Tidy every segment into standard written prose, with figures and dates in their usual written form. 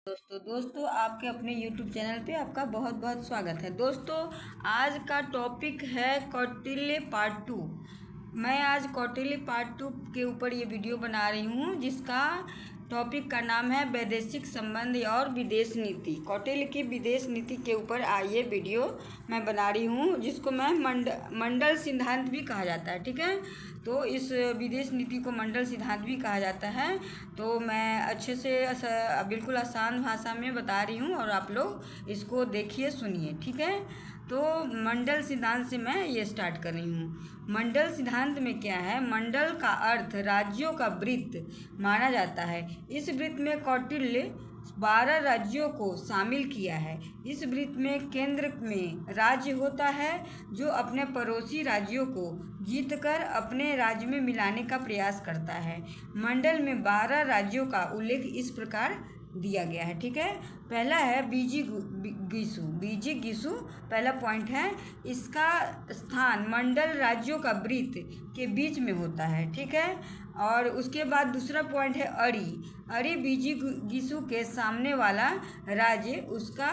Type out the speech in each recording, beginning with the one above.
दोस्तों आपके अपने YouTube चैनल पे आपका बहुत बहुत स्वागत है। दोस्तों आज का टॉपिक है कौटिल्य पार्ट 2। मैं आज कौटिल्य पार्ट 2 के ऊपर ये वीडियो बना रही हूँ, जिसका टॉपिक का नाम है वैदेशिक संबंध और विदेश नीति। कौटिल्य की विदेश नीति के ऊपर ये वीडियो मैं बना रही हूँ, जिसको मैं मंडल सिद्धांत भी कहा जाता है। ठीक है, तो इस विदेश नीति को मंडल सिद्धांत भी कहा जाता है। तो मैं अच्छे से बिल्कुल आसान भाषा में बता रही हूँ और आप लोग इसको देखिए सुनिए। ठीक है, तो मंडल सिद्धांत से मैं ये स्टार्ट कर रही हूँ। मंडल सिद्धांत में क्या है, मंडल का अर्थ राज्यों का वृत्त माना जाता है। इस वृत्त में कौटिल्य 12 राज्यों को शामिल किया है। इस वृत्त में केंद्र में राज्य होता है, जो अपने पड़ोसी राज्यों को जीतकर अपने राज्य में मिलाने का प्रयास करता है। मंडल में 12 राज्यों का उल्लेख इस प्रकार दिया गया है। ठीक है, पहला है बीजी गिसु पहला पॉइंट है। इसका स्थान मंडल राज्यों का वृत्त के बीच में होता है। ठीक है, और उसके बाद दूसरा पॉइंट है अरी बीजी गिसु के सामने वाला राज्य उसका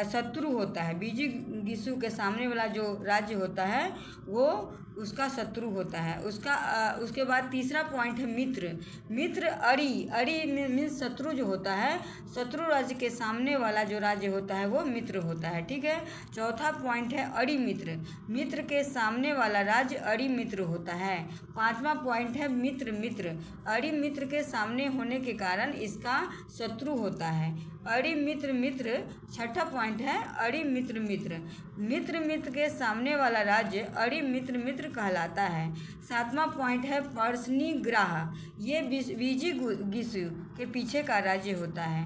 शत्रु होता है। बीजी गिसु के सामने वाला जो राज्य होता है वो उसका शत्रु होता है। उसके बाद तीसरा पॉइंट है मित्र अरी मीन्स शत्रु जो होता है, शत्रु राज्य के सामने वाला जो राज्य होता है वो मित्र होता है। ठीक है, चौथा पॉइंट है अरी मित्र के सामने वाला राज्य अरी मित्र होता है। पांचवा पॉइंट है मित्र अरी मित्र के सामने होने के कारण इसका शत्रु होता है। अरी मित्र छठा पॉइंट है अरी मित्र के सामने वाला राज्य अरी मित्र कहलाता है। सातवां पॉइंट है पर्शनिग्राह, ये बीजी गिसु के पीछे का राज्य होता है।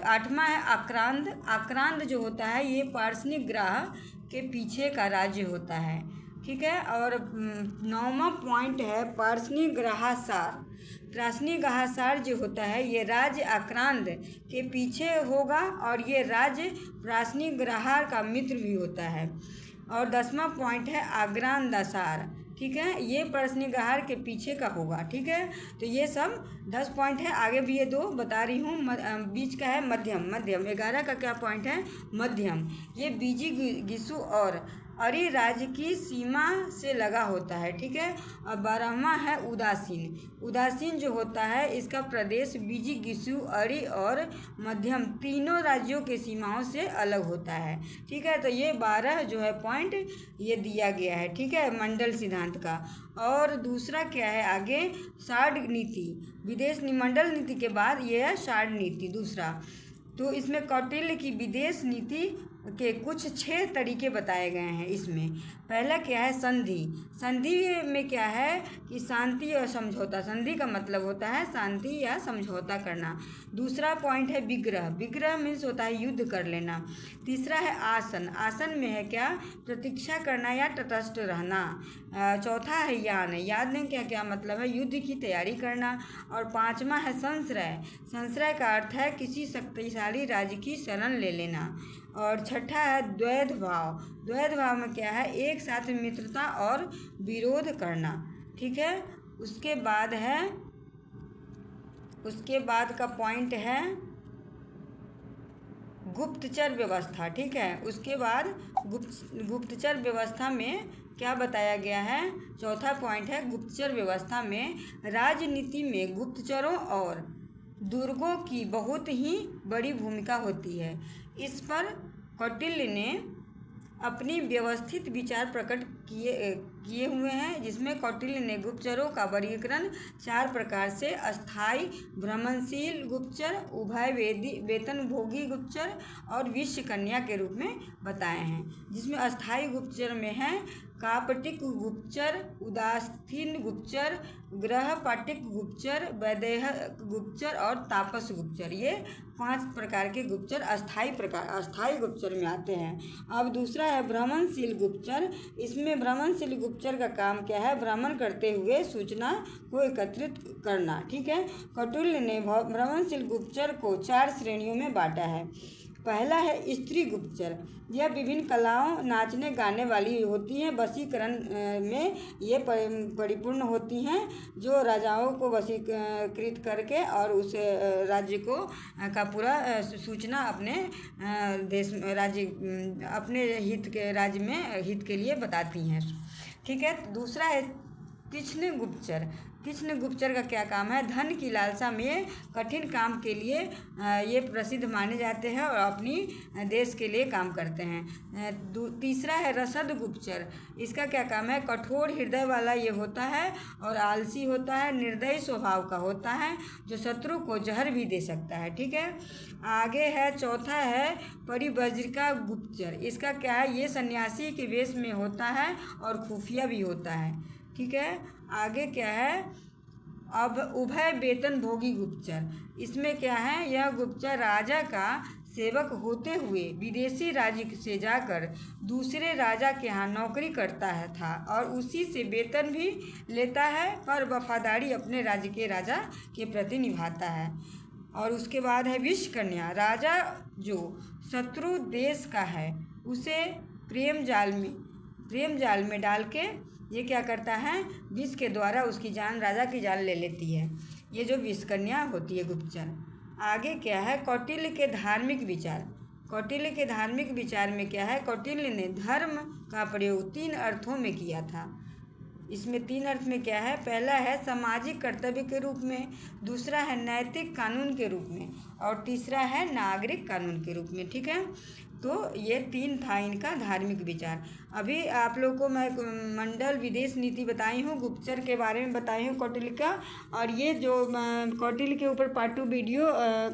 आठवां है आक्रांत जो होता है ये पार्शनिग्राह के पीछे का राज्य होता है। ठीक है, और 9वां पॉइंट है पार्शनिग्राहसार जो होता है ये राज्य आक्रांत के पीछे होगा और ये राज्य पार्शनिग्राह का मित्र भी होता है। और 10वां पॉइंट है आग्रांदासार। ठीक है, ये पार्शनिग्राह के पीछे का होगा। ठीक है, तो ये सब 10 पॉइंट है। आगे भी ये 2 बता रही हूँ। बीच का है मध्यम 11 का क्या पॉइंट है, मध्यम। ये बीजी गिसु और अरी राज्य की सीमा से लगा होता है। ठीक है, और 12वां है उदासीन जो होता है इसका प्रदेश बीजी गिसु अरी और मध्यम तीनों राज्यों के सीमाओं से अलग होता है। ठीक है, तो ये 12 जो है पॉइंट ये दिया गया है। ठीक है, मंडल सिद्धांत का। और दूसरा क्या है आगे, सार्ड नीति। मंडल नीति के बाद ये है सार्ड नीति दूसरा। तो इसमें कौटिल्य की विदेश नीति के कुछ 6 तरीके बताए गए हैं। इसमें पहला क्या है, संधि में क्या है कि शांति और समझौता। संधि का मतलब होता है शांति या समझौता करना। दूसरा पॉइंट है विग्रह मीन्स होता है युद्ध कर लेना। तीसरा है आसन में है क्या, प्रतीक्षा करना या तटस्थ रहना। चौथा है यान क्या क्या मतलब है, युद्ध की तैयारी करना। और 5वां है संश्रय का अर्थ है किसी शक्तिशाली राज्य की शरण ले लेना। और छठा है द्वैध भाव में क्या है, एक साथ मित्रता और विरोध करना। ठीक है, उसके बाद का पॉइंट है गुप्तचर व्यवस्था। ठीक है, उसके बाद गुप्तचर व्यवस्था में क्या बताया गया है, चौथा पॉइंट है गुप्तचर व्यवस्था में राजनीति में गुप्तचरों और दुर्गों की बहुत ही बड़ी भूमिका होती है। इस पर कौटिल्य ने अपनी व्यवस्थित विचार प्रकट किए हुए हैं, जिसमें कौटिल्य ने गुप्तचरों का वर्गीकरण 4 प्रकार से अस्थायी भ्रमणशील गुप्तचर, उभय वेतनभोगी गुप्तचर और विश्व कन्या के रूप में बताए हैं। जिसमें अस्थायी गुप्तचर में है कापटिक गुप्तचर, उदासीन गुप्तचर, गृहपाटिक गुप्तचर, वैदेह गुप्तचर और तापस गुप्तचर। ये 5 प्रकार के गुप्तचर अस्थायी गुप्तचर में आते हैं। अब दूसरा है भ्रमणशील गुप्तचर। इसमें भ्रमणशील गुप्तचर का काम क्या है, भ्रमण करते हुए सूचना को एकत्रित करना। ठीक है, कौटिल्य ने भ्रमणशील गुप्तचर को 4 श्रेणियों में बांटा है। पहला है स्त्री गुप्तचर। यह विभिन्न कलाओं, नाचने गाने वाली होती हैं। वशीकरण में ये परिपूर्ण होती हैं, जो राजाओं को वशीकृत करके और उस राज्य को का पूरा सूचना अपने देश राज्य अपने हित के राज्य में हित के लिए बताती हैं। ठीक है। दूसरा है तीक्ष्ण गुप्तचर। तीक्ष्ण गुप्तचर का क्या काम है? धन की लालसा में कठिन काम के लिए ये प्रसिद्ध माने जाते हैं और अपनी देश के लिए काम करते हैं। तीसरा है रसद गुप्तचर। इसका क्या काम है? कठोर हृदय वाला ये होता है और आलसी होता है, निर्दयी स्वभाव का होता है, जो शत्रु को जहर भी दे सकता है। ठीक है। आगे है चौथा है परिव्राजिका गुप्तचर। इसका क्या है? ये सन्यासी के वेश में होता है और खुफिया भी होता है। ठीक है। आगे क्या है? अब उभय वेतन भोगी गुप्तचर। इसमें क्या है? यह गुप्तचर राजा का सेवक होते हुए विदेशी राज्य से जाकर दूसरे राजा के यहाँ नौकरी करता है था और उसी से वेतन भी लेता है, पर वफादारी अपने राज्य के राजा के प्रति निभाता है। और उसके बाद है विष कन्या। राजा जो शत्रु देश का है उसे प्रेम जाल में डाल के ये क्या करता है? विष के द्वारा उसकी जान, राजा की जान ले लेती है। ये जो विष कन्या होती है गुप्तचर। आगे क्या है? कौटिल्य के धार्मिक विचार। कौटिल्य के धार्मिक विचार में क्या है? कौटिल्य ने धर्म का प्रयोग 3 अर्थों में किया था। इसमें 3 अर्थ में क्या है? पहला है सामाजिक कर्तव्य के रूप में, दूसरा है नैतिक कानून के रूप में और तीसरा है नागरिक कानून के रूप में। ठीक है। तो ये 3 था इनका धार्मिक विचार। अभी आप लोग को मैं मंडल विदेश नीति बताई हूँ, गुप्तचर के बारे में बताई हूँ कौटिल्य का। और ये जो कौटिल्य के ऊपर पार्ट 2 वीडियो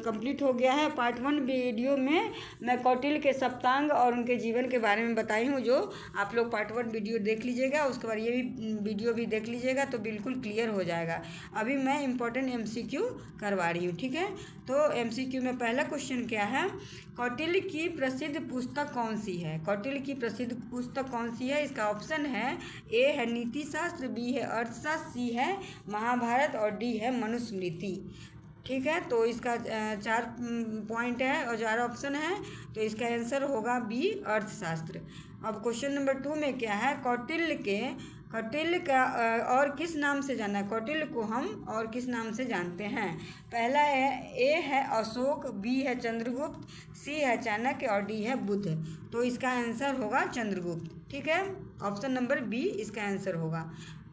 कंप्लीट हो गया है। पार्ट 1 वीडियो में मैं कौटिल्य के सप्तांग और उनके जीवन के बारे में बताई हूँ, जो आप लोग पार्ट 1 वीडियो देख लीजिएगा, उसके बाद ये भी वीडियो भी देख लीजिएगा तो बिल्कुल क्लियर हो जाएगा। अभी मैं इम्पोर्टेंट MCQ करवा रही हूँ। ठीक है। तो MCQ में पहला क्वेश्चन क्या है? कौटिल्य की प्रसिद्ध पुस्तक कौन सी है? कौटिल्य की प्रसिद्ध पुस्तक कौन सी है? इसका ऑप्शन है ए है नीति शास्त्र, बी है अर्थशास्त्र, सी है महाभारत और डी है मनुस्मृति। ठीक है। तो इसका 4 पॉइंट है और 4 ऑप्शन है, तो इसका आंसर होगा बी अर्थशास्त्र। अब क्वेश्चन नंबर 2 में क्या है? कौटिल्य का और किस नाम से जाना है? कौटिल्य को हम और किस नाम से जानते हैं? पहला है ए है अशोक, बी है चंद्रगुप्त, सी है चाणक्य और डी है बुद्ध। तो इसका आंसर होगा चंद्रगुप्त। ठीक है। ऑप्शन नंबर बी इसका आंसर होगा।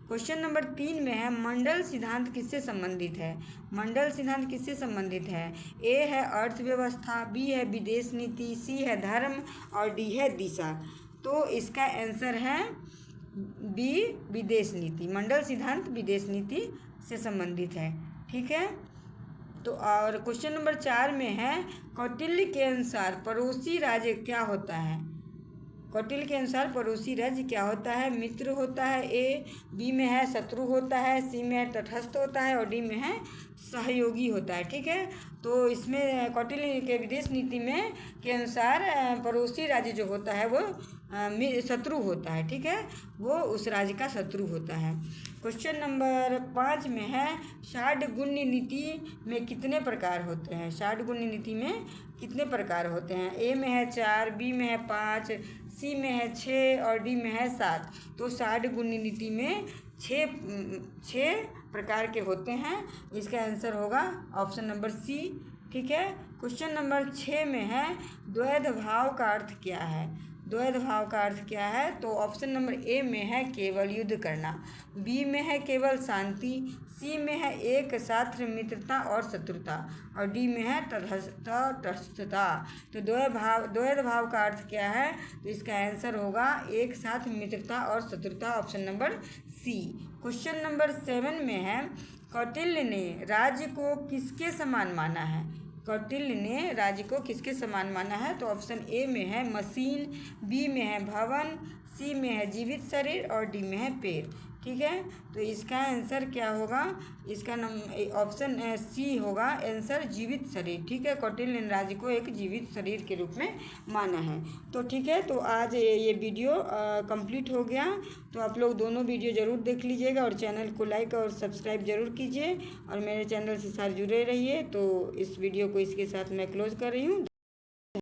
क्वेश्चन नंबर 3 में है मंडल सिद्धांत किससे संबंधित है? मंडल सिद्धांत किससे संबंधित है? ए है अर्थव्यवस्था, बी है विदेश नीति, सी है धर्म और डी है दिशा। तो इसका आंसर है बी विदेश नीति। मंडल सिद्धांत विदेश नीति से संबंधित है। ठीक है। तो और क्वेश्चन नंबर 4 में है कौटिल्य के अनुसार पड़ोसी राज्य क्या होता है? कौटिल्य के अनुसार पड़ोसी राज्य क्या होता है? मित्र होता है ए, बी में है शत्रु होता है, सी में है तटस्थ होता है और डी में है सहयोगी होता है। ठीक है। तो इसमें कौटिल्य के विदेश नीति में के अनुसार पड़ोसी राज्य जो होता है वो शत्रु होता है। ठीक है। वो उस राज्य का शत्रु होता है। क्वेश्चन नंबर 5 में है षाड्गुण्य नीति में कितने प्रकार होते हैं? षाड्गुण्य नीति में कितने प्रकार होते हैं? ए में है 4, बी में है 5, सी में है 6 और डी में है 7। तो षाड्गुण्य नीति में 6 प्रकार के होते हैं। इसका आंसर होगा ऑप्शन नंबर सी। ठीक है। क्वेश्चन नंबर 6 में है द्वैध भाव का अर्थ क्या है? द्वैध भाव का अर्थ क्या है? तो ऑप्शन नंबर ए में है केवल युद्ध करना, बी में है केवल शांति, सी में है एक साथ मित्रता और शत्रुता और डी में है तटस्थता। तो द्वैध भाव का अर्थ क्या है? तो इसका आंसर होगा एक साथ मित्रता और शत्रुता, option number C. Question number 7 में है कौटिल्य ने राज्य को किसके समान माना है? कौटिल्य ने राज्य को किसके समान माना है? तो ऑप्शन ए में है मशीन, बी में है भवन, सी में है जीवित शरीर और डी में है पेड़। ठीक है। तो इसका आंसर क्या होगा? इसका ऑप्शन सी होगा आंसर जीवित शरीर। ठीक है। कौटिल्य ने राज्य को एक जीवित शरीर के रूप में माना है। तो ठीक है। तो आज ये वीडियो कंप्लीट हो गया। तो आप लोग दोनों वीडियो ज़रूर देख लीजिएगा और चैनल को लाइक और सब्सक्राइब ज़रूर कीजिए और मेरे चैनल से साथ जुड़े रहिए। तो इस वीडियो को इसके साथ मैं क्लोज कर रही हूँ।